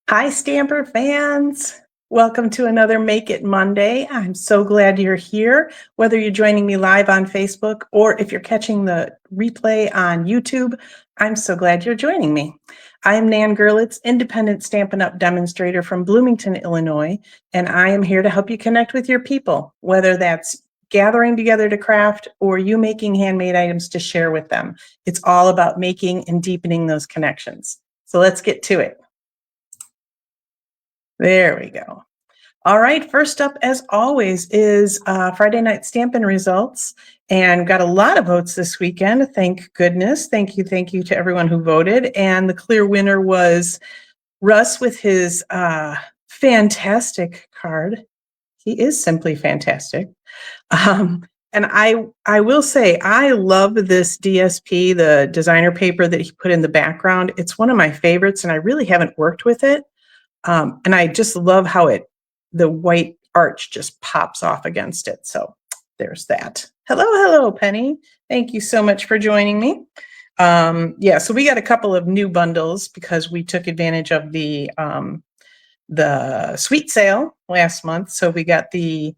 Hi, Stamper fans. Welcome to another Make It Monday. I'm so glad you're here, whether you're joining me live on Facebook or if you're catching the replay on YouTube. I'm so glad you're joining me. I'm Nan Gerlitz, independent Stampin' Up! Demonstrator from Bloomington, Illinois, and I am here to help you connect with your people, whether that's gathering together to craft or you making handmade items to share with them. It's all about making and deepening those connections. So let's get to it. There we go. All right, first up, as always, is Friday night Stampin' results, and got a lot of votes this weekend. Thank goodness. Thank you to everyone who voted. And the clear winner was Russ with his fantastic card. He is simply fantastic. And I will say, I love this DSP, the designer paper that he put in the background. It's one of my favorites, and I really haven't worked with it. And I just love how the white arch just pops off against it. So there's that. Hello, Penny. Thank you so much for joining me. Yeah, so we got a couple of new bundles because we took advantage of the sweet sale last month. So we got the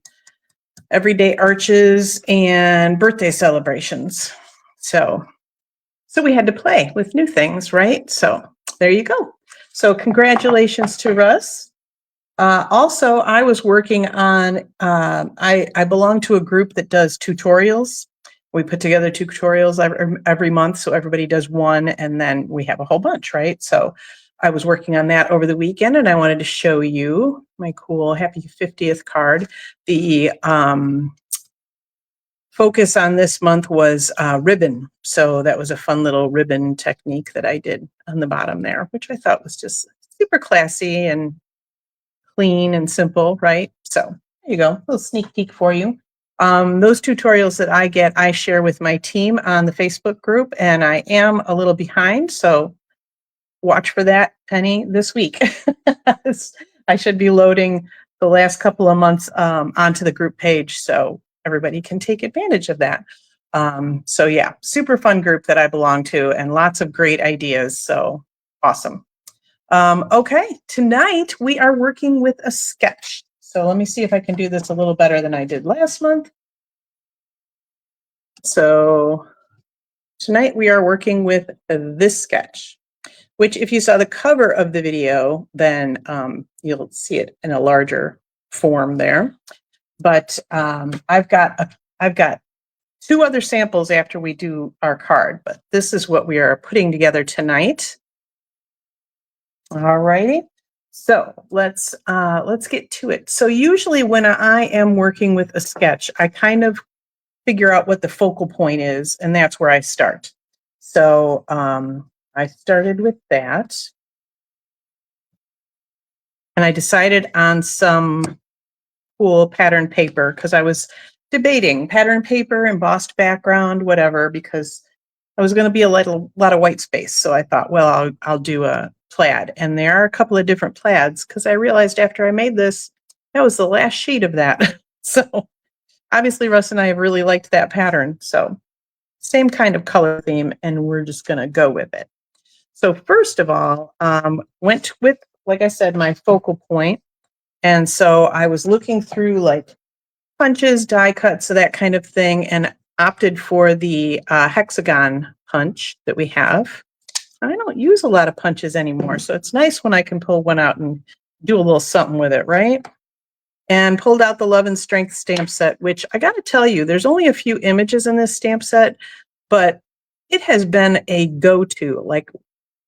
everyday arches and birthday celebrations. So we had to play with new things, right? So there you go. So congratulations to Russ. Also, I was working on, I belong to a group that does tutorials. We put together tutorials every month, so everybody does one, and then we have a whole bunch, right? So I was working on that over the weekend, and I wanted to show you my cool Happy 50th card. The focus on this month was ribbon. So that was a fun little ribbon technique that I did on the bottom there, which I thought was just super classy and clean and simple, right? So there you go, a little sneak peek for you. Those tutorials that I get, I share with my team on the Facebook group, and I am a little behind, so watch for that, Penny, this week. I should be loading the last couple of months onto the group page, so everybody can take advantage of that. So yeah, super fun group that I belong to, and lots of great ideas, so awesome. Okay, tonight we are working with a sketch. So let me see if I can do this a little better than I did last month. So tonight we are working with this sketch, which if you saw the cover of the video, then you'll see it in a larger form there. But I've got two other samples after we do our card, but this is what we are putting together tonight. All righty. So let's get to it. So usually when I am working with a sketch, I kind of figure out what the focal point is, and that's where I start. So I started with that, and I decided on some cool pattern paper because I was debating pattern paper, embossed background, whatever, because I was going to be a lot of white space. So I thought, well, I'll do a plaid, and there are a couple of different plaids because I realized after I made this, that was the last sheet of that. So obviously Russ and I have really liked that pattern. So same kind of color theme, and we're just going to go with it. So first of all, went with, like I said, my focal point. And so I was looking through like punches, die cuts, so that kind of thing, and opted for the hexagon punch that we have. I don't use a lot of punches anymore, so it's nice when I can pull one out and do a little something with it, right? And pulled out the Love and Strength stamp set, which I got to tell you, there's only a few images in this stamp set, but it has been a go-to. Like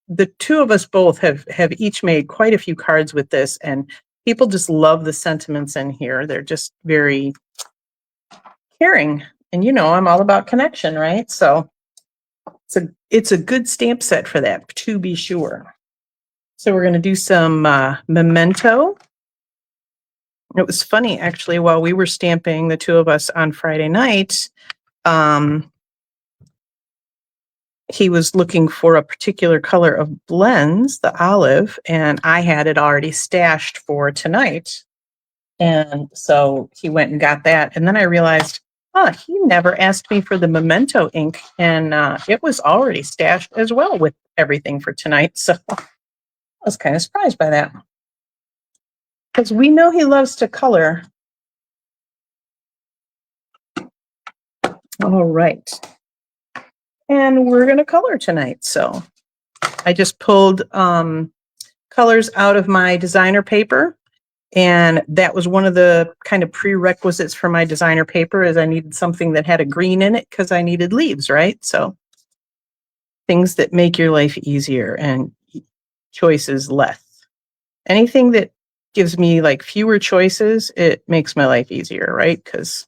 the two of us both have each made quite a few cards with this, and people just love the sentiments in here. They're just very caring. And I'm all about connection, right? So it's a good stamp set for that, to be sure. So we're going to do some memento. It was funny, actually, while we were stamping, the two of us on Friday night, he was looking for a particular color of blends, the olive, and I had it already stashed for tonight. And so he went and got that. And then I realized, he never asked me for the memento ink, and it was already stashed as well with everything for tonight. So I was kind of surprised by that. because we know he loves to color. All right. And we're going to color tonight. So I just pulled colors out of my designer paper. And that was one of the kind of prerequisites for my designer paper is I needed something that had a green in it because I needed leaves, right? So things that make your life easier and choices less. Anything that gives me like fewer choices, it makes my life easier, right? Because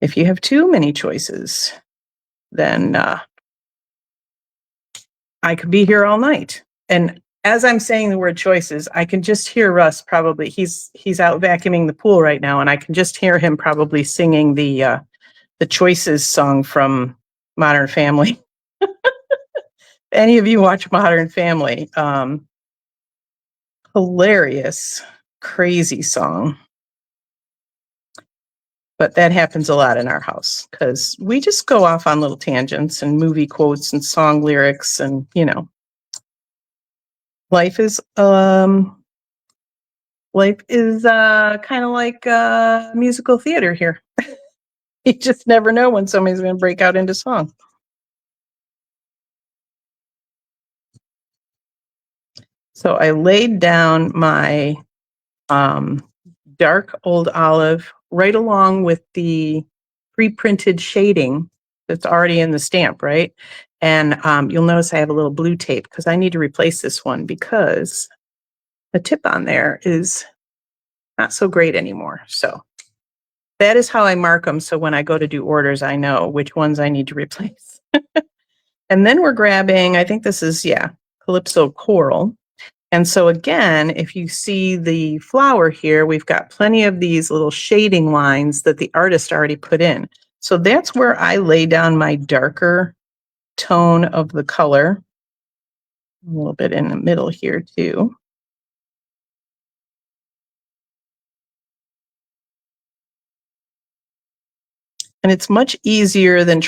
if you have too many choices, then I could be here all night. And as I'm saying the word choices, I can just hear Russ probably. He's out vacuuming the pool right now, and I can just hear him probably singing the Choices song from Modern Family. Any of you watch Modern Family? Hilarious, crazy song. But that happens a lot in our house because we just go off on little tangents and movie quotes and song lyrics, and life is kind of like musical theater here. You just never know when somebody's going to break out into song. So I laid down my dark old olive right along with the pre-printed shading that's already in the stamp, right? And you'll notice I have a little blue tape because I need to replace this one because the tip on there is not so great anymore. So that is how I mark them. So when I go to do orders, I know which ones I need to replace. And then we're grabbing, I think this is, Calypso Coral. And so again, if you see the flower here, we've got plenty of these little shading lines that the artist already put in. So that's where I lay down my darker tone of the color. A little bit in the middle here too. And it's much easier than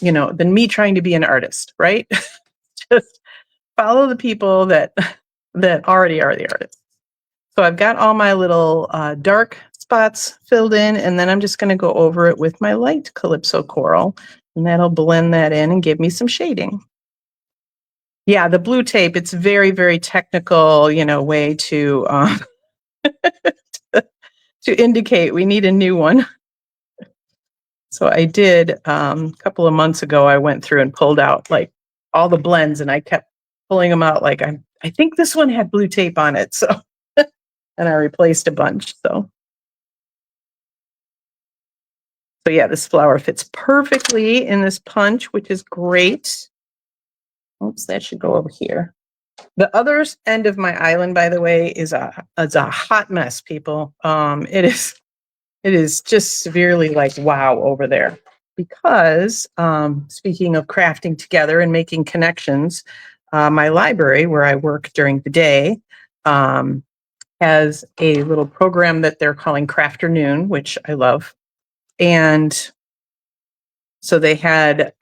than me trying to be an artist, right? Just follow the people that already are the artists. So I've got all my little dark spots filled in, and then I'm just going to go over it with my light Calypso Coral, and that'll blend that in and give me some shading. Yeah, the blue tape, it's very, very technical, way to to indicate we need a new one. So I did a couple of months ago, I went through and pulled out like all the blends, and I kept pulling them out like I think this one had blue tape on it. So and I replaced a bunch. So yeah, this flower fits perfectly in this punch, which is great. Oops, that should go over here. The other end of my island, by the way, is a hot mess, people. It is just severely like wow over there. Because speaking of crafting together and making connections, my library where I work during the day has a little program that they're calling Crafternoon, which I love. And so they had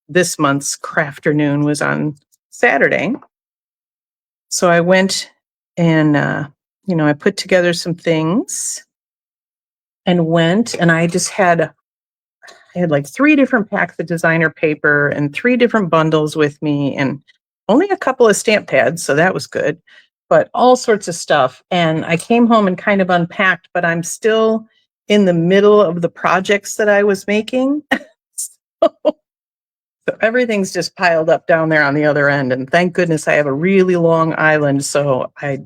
this month's Crafternoon was on Saturday. So I went and, I put together some things and went, and I had like 3 different packs of designer paper and 3 different bundles with me and only a couple of stamp pads. So that was good, but all sorts of stuff. And I came home and kind of unpacked, but I'm still in the middle of the projects that I was making. So everything's just piled up down there on the other end. And thank goodness I have a really long island, so I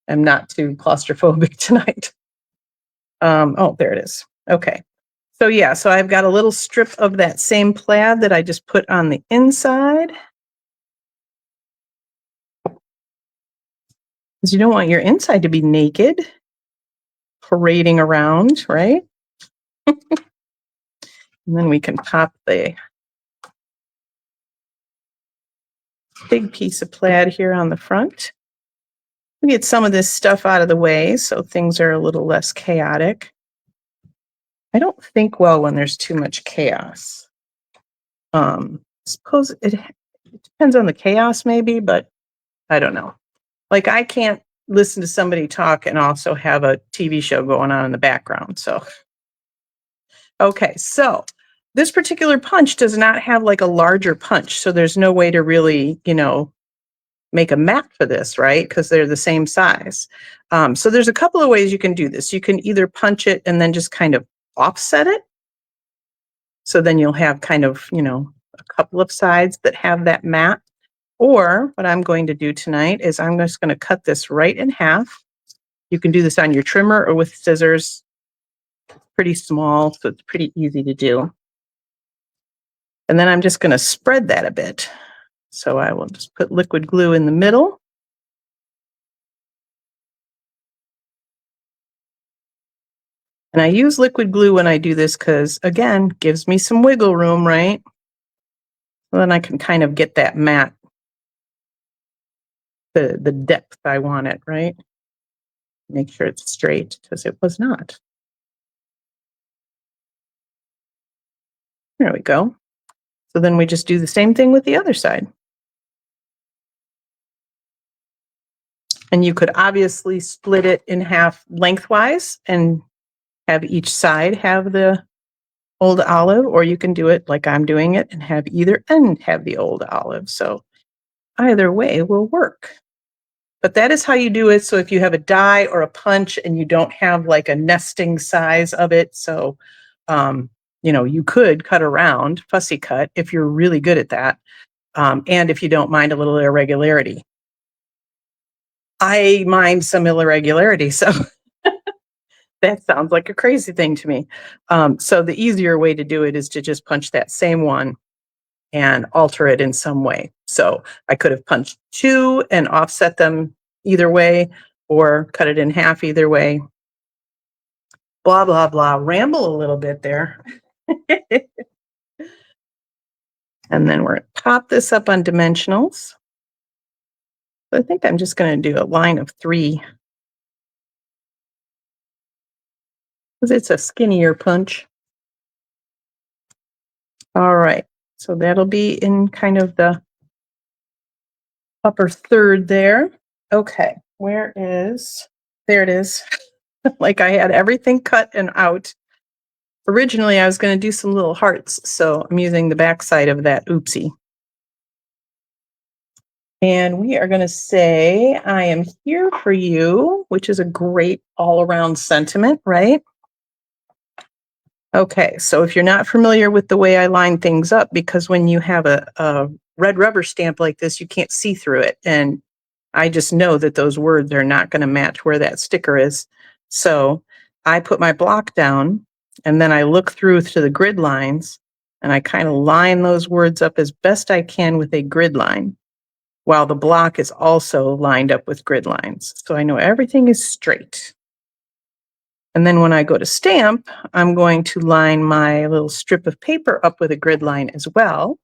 am not too claustrophobic tonight. Oh, there it is. Okay. So yeah, so I've got a little strip of that same plaid that I just put on the inside. Because you don't want your inside to be naked, parading around, right? And then we can pop the big piece of plaid here on the front. We get some of this stuff out of the way so things are a little less chaotic. I don't think well when there's too much chaos. Suppose it depends on the chaos maybe, but I don't know. Like I can't listen to somebody talk and also have a TV show going on in the background. So, okay, so this particular punch does not have like a larger punch. So there's no way to really, make a map for this, right? Because they're the same size. So there's a couple of ways you can do this. You can either punch it and then just kind of offset it. So then you'll have kind of, a couple of sides that have that map. Or what I'm going to do tonight is I'm just going to cut this right in half. You can do this on your trimmer or with scissors. Pretty small, so it's pretty easy to do. And then I'm just going to spread that a bit. So I will just put liquid glue in the middle. And I use liquid glue when I do this because, again, gives me some wiggle room, right? So then I can kind of get that mat, the depth I want it, right? Make sure it's straight because it was not. There we go. So then we just do the same thing with the other side. And you could obviously split it in half lengthwise and have each side have the old olive, or you can do it like I'm doing it and have either end have the old olive. So either way will work. But that is how you do it. So if you have a die or a punch and you don't have like a nesting size of it, so you could cut around, fussy cut, if you're really good at that, and if you don't mind a little irregularity. I mind some irregularity, so that sounds like a crazy thing to me. So the easier way to do it is to just punch that same one and alter it in some way. So I could have punched two and offset them either way, or cut it in half either way. Blah, blah, blah. Ramble a little bit there. And then we're going to pop this up on dimensionals. So I think I'm just going to do a line of 3. Because it's a skinnier punch. All right. So that'll be in kind of the upper third there. Okay. There it is. Like I had everything cut and out. Originally, I was going to do some little hearts, so I'm using the back side of that oopsie. And we are going to say, I am here for you, which is a great all-around sentiment, right? Okay, so if you're not familiar with the way I line things up, because when you have a red rubber stamp like this, you can't see through it. And I just know that those words are not going to match where that sticker is. So I put my block down, and then I look through to the grid lines, and I kind of line those words up as best I can with a grid line, while the block is also lined up with grid lines. So I know everything is straight. And then when I go to stamp, I'm going to line my little strip of paper up with a grid line as well.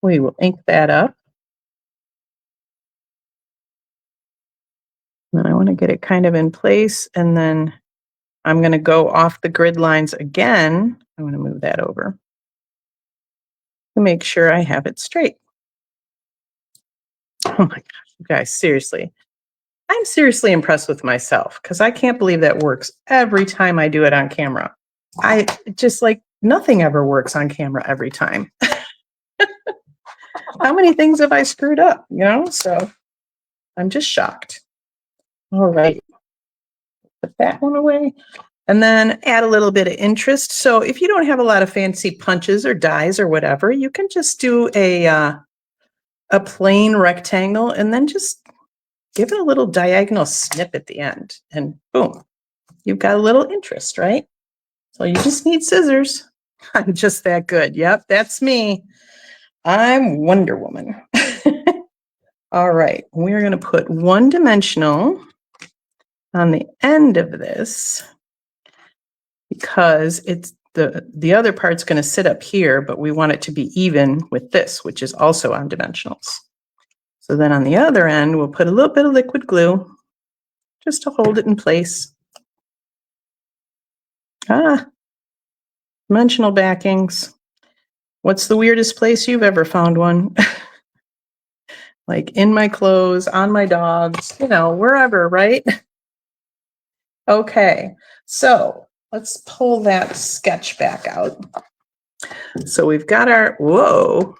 We will ink that up. And I want to get it kind of in place, and then I'm going to go off the grid lines again. I'm going to move that over to make sure I have it straight. Oh my gosh, you guys, seriously. I'm seriously impressed with myself because I can't believe that works every time I do it on camera. I just like nothing ever works on camera every time. How many things have I screwed up, So I'm just shocked. All right. Put that one away. And then add a little bit of interest. So if you don't have a lot of fancy punches or dies or whatever, you can just do a plain rectangle and then just give it a little diagonal snip at the end. And boom, you've got a little interest, right? So you just need scissors. I'm just that good. Yep, that's me. I'm Wonder Woman. All right, we're going to put one dimensional on the end of this because it's the other part's going to sit up here, but we want it to be even with this, which is also on dimensionals. So then on the other end, we'll put a little bit of liquid glue just to hold it in place. Dimensional backings. What's the weirdest place you've ever found one? like in my clothes, on my dogs, you know, wherever, right? Okay, so let's pull that sketch back out. So we've got our, whoa,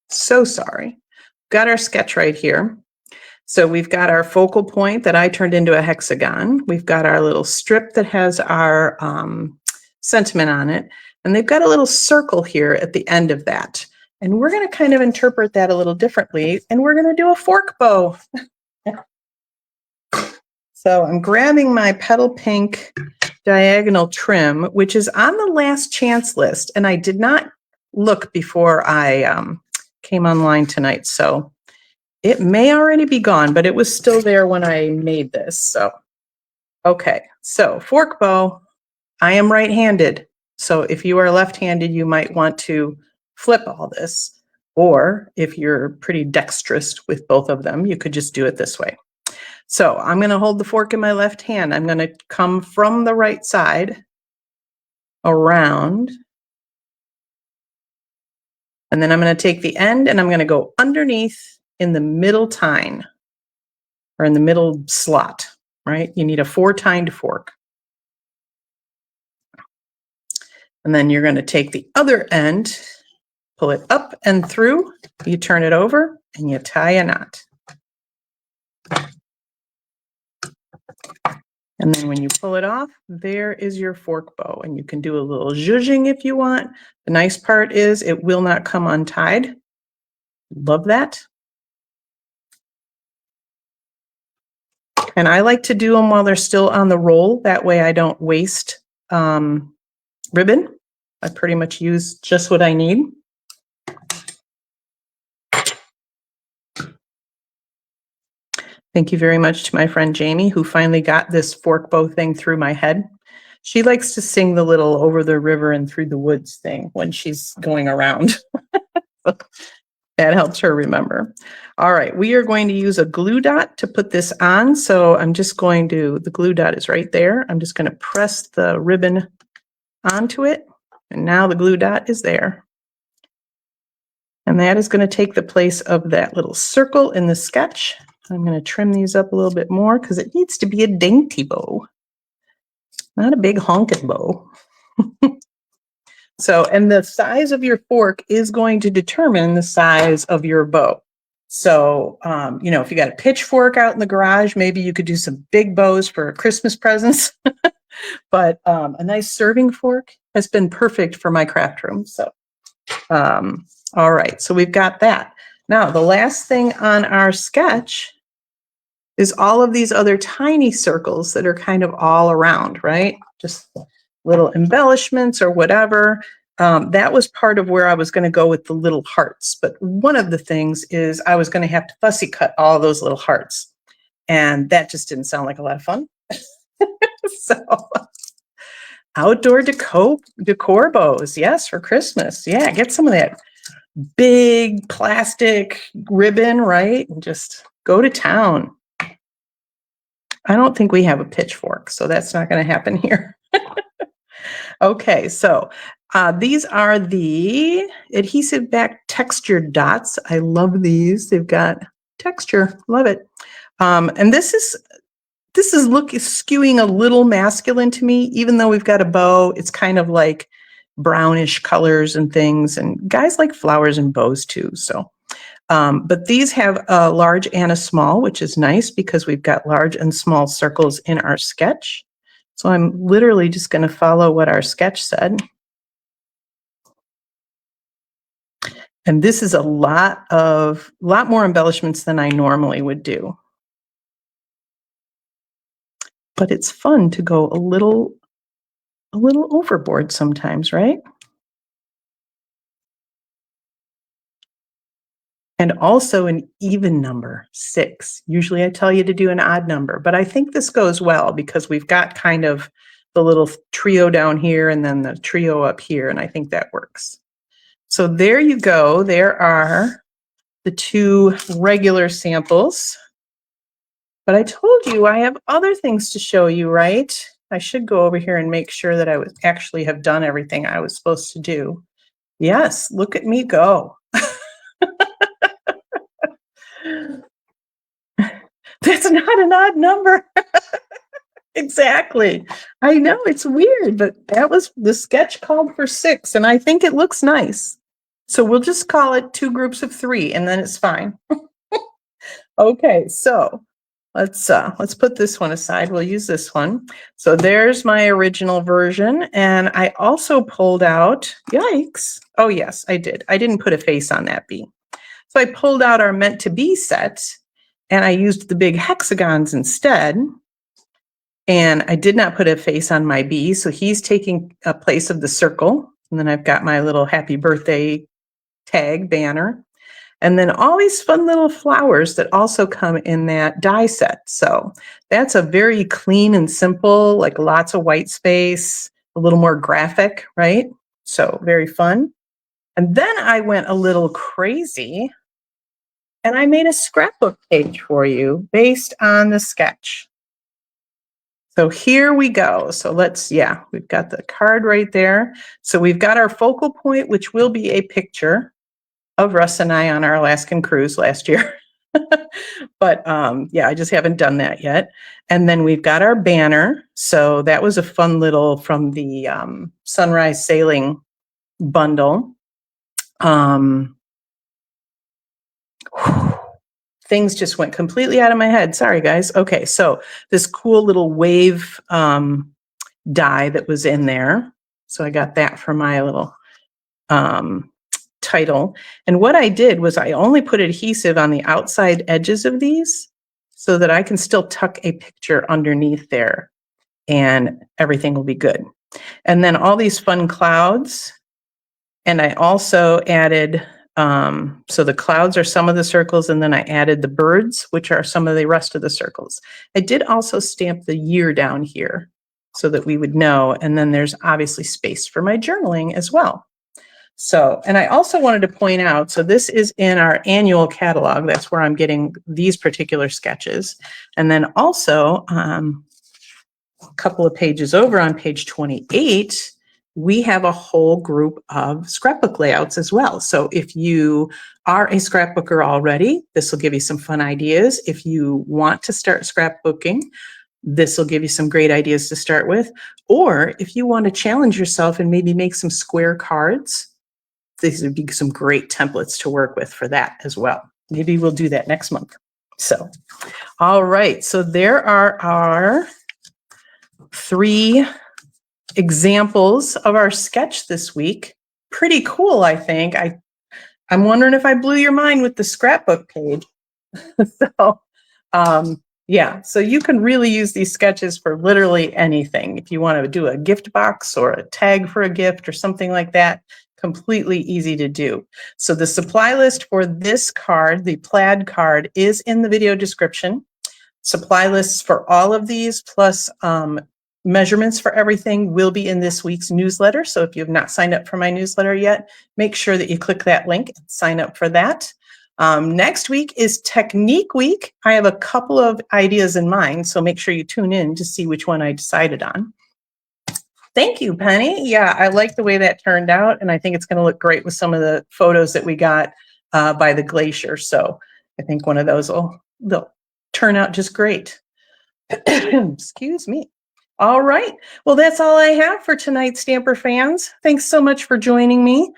so sorry. Got our sketch right here. So we've got our focal point that I turned into a hexagon. We've got our little strip that has our sentiment on it. And they've got a little circle here at the end of that. And we're going to kind of interpret that a little differently. And we're going to do a fork bow. So I'm grabbing my Petal Pink diagonal trim, which is on the last chance list. And I did not look before I came online tonight. So it may already be gone, but it was still there when I made this. So, okay. So fork bow, I am right-handed. So if you are left-handed, you might want to flip all this. Or if you're pretty dexterous with both of them, you could just do it this way. So I'm going to hold the fork in my left hand. I'm going to come from the right side around. And then I'm going to take the end and I'm going to go underneath in the middle tine or in the middle slot, right? You need a 4-tined fork. And then you're going to take the other end, pull it up and through, you turn it over and you tie a knot. And then when you pull it off, there is your fork bow. And you can do a little zhuzhing if you want. The nice part is it will not come untied. Love that. And I like to do them while they're still on the roll. That way I don't waste ribbon. I pretty much use just what I need. Thank you very much to my friend Jamie, who finally got this fork bow thing through my head. She likes to sing the little over the river and through the woods thing when she's going around. That helps her remember. All right, we are going to use a glue dot to put this on. So I'm just going to, the glue dot is right there. I'm just going to press the ribbon onto it. And now the glue dot is there. And that is going to take the place of that little circle in the sketch. I'm going to trim these up a little bit more because it needs to be a dainty bow, not a big honking bow. So, and the size of your fork is going to determine the size of your bow. So, you know, if you got a pitchfork out in the garage, maybe you could do some big bows for Christmas presents. But a nice serving fork has been perfect for my craft room. So, all right, so we've got that. Now, the last thing on our sketch is all of these other tiny circles that are kind of all around, right? Just little embellishments or whatever. That was part of where I was going to go with the little hearts. But one of the things is I was going to have to fussy cut all those little hearts. And that just didn't sound like a lot of fun. So outdoor decor bows. Yes, for Christmas. Yeah, get some of that big plastic ribbon, right? And just go to town. I don't think we have a pitchfork, so that's not going to happen here. Okay, so these are the adhesive back textured dots. I love these. They've got texture. Love it. And this is skewing a little masculine to me, even though we've got a bow. It's kind of like brownish colors and things, and guys like flowers and bows too. So, but these have a large and a small, which is nice because we've got large and small circles in our sketch. So I'm literally just going to follow what our sketch said. And this is a lot more embellishments than I normally would do. But it's fun to go a little overboard sometimes, right? And also an even number, 6. Usually I tell you to do an odd number, but I think this goes well because we've got kind of the little trio down here and then the trio up here, and I think that works. So there you go. There are the 2 regular samples. But I told you I have other things to show you, right? I should go over here and make sure that I would actually have done everything I was supposed to do. Yes, look at me go. That's not an odd number. Exactly. I know it's weird, but that was the sketch called for 6, and I think it looks nice. So we'll just call it 2 groups of 3, and then it's fine. Okay, so let's put this one aside. We'll use this one. So there's my original version, and I also pulled out, yikes. Oh yes, I did. I didn't put a face on that bee. So I pulled out our meant to be set, and I used the big hexagons instead. And I did not put a face on my bee, so he's taking a place of the circle. And then I've got my little happy birthday tag banner. And then all these fun little flowers that also come in that die set. So that's a very clean and simple, like lots of white space, a little more graphic, right? So very fun. And then I went a little crazy and I made a scrapbook page for you based on the sketch. So here we go. So we've got the card right there. So we've got our focal point, which will be a picture of Russ and I on our Alaskan cruise last year. But I just haven't done that yet. And then we've got our banner. So that was a fun little from the Sunrise Sailing bundle. Things just went completely out of my head. Sorry, guys. Okay, so this cool little wave die that was in there. So I got that for my little title. And what I did was I only put adhesive on the outside edges of these so that I can still tuck a picture underneath there and everything will be good. And then all these fun clouds. And I also added, so the clouds are some of the circles, and then I added the birds, which are some of the rest of the circles. I did also stamp the year down here so that we would know. And then there's obviously space for my journaling as well. So, and I also wanted to point out, so this is in our annual catalog. That's where I'm getting these particular sketches. And then also a couple of pages over on page 28, we have a whole group of scrapbook layouts as well. So if you are a scrapbooker already, this will give you some fun ideas. If you want to start scrapbooking, this will give you some great ideas to start with. Or if you want to challenge yourself and maybe make some square cards, these would be some great templates to work with for that as well. Maybe we'll do that next month. So, all right. So there are our 3 examples of our sketch this week. Pretty cool, I think. I'm wondering if I blew your mind with the scrapbook page. So, so you can really use these sketches for literally anything. If you want to do a gift box or a tag for a gift or something like that, completely easy to do. So the supply list for this card, the plaid card, is in the video description. Supply lists for all of these, plus measurements for everything, will be in this week's newsletter. So if you have not signed up for my newsletter yet, make sure that you click that link and sign up for that. Next week is Technique Week. I have a couple of ideas in mind, so make sure you tune in to see which one I decided on. Thank you, Penny. Yeah, I like the way that turned out, and I think it's going to look great with some of the photos that we got by the glacier. So I think one of those they'll turn out just great. Excuse me. All right. Well, that's all I have for tonight, Stamper fans. Thanks so much for joining me.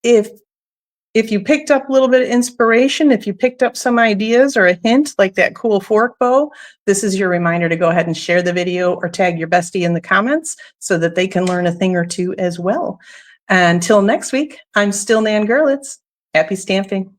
If you picked up a little bit of inspiration, if you picked up some ideas or a hint like that cool fork bow, this is your reminder to go ahead and share the video or tag your bestie in the comments so that they can learn a thing or two as well. Until next week, I'm still Nan Gerlitz. Happy stamping.